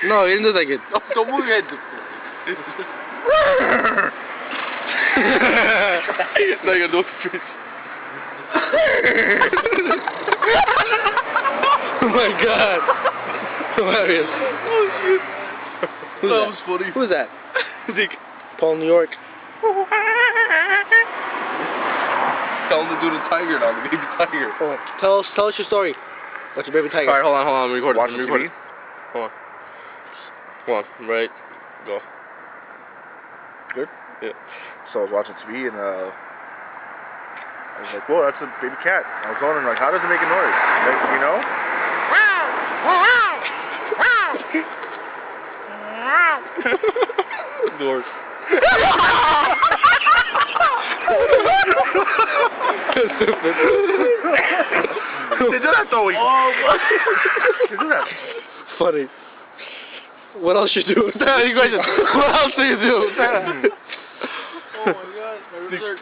No, he didn't do that good. No, don't move your head. Now you're no fish. Oh my god. Hilarious. Oh shit. Who's That that? was funny. Who's that? Dick. Paul New York. Tell him to do the tiger now, the baby tiger. Oh, tell us your story. What's your baby tiger? Alright, hold on, I'm recording. Watching I'm recording. TV? Hold on. Come on, right. Go. Good? Yeah. So I was watching TV and I was like, whoa, that's a baby cat. I was wondering, like, how does it make a noise? Like, you know? Doors. They do that though. Oh, what? They do that. Funny. What else you do? What else do you do? Oh my god, my ribs hurt.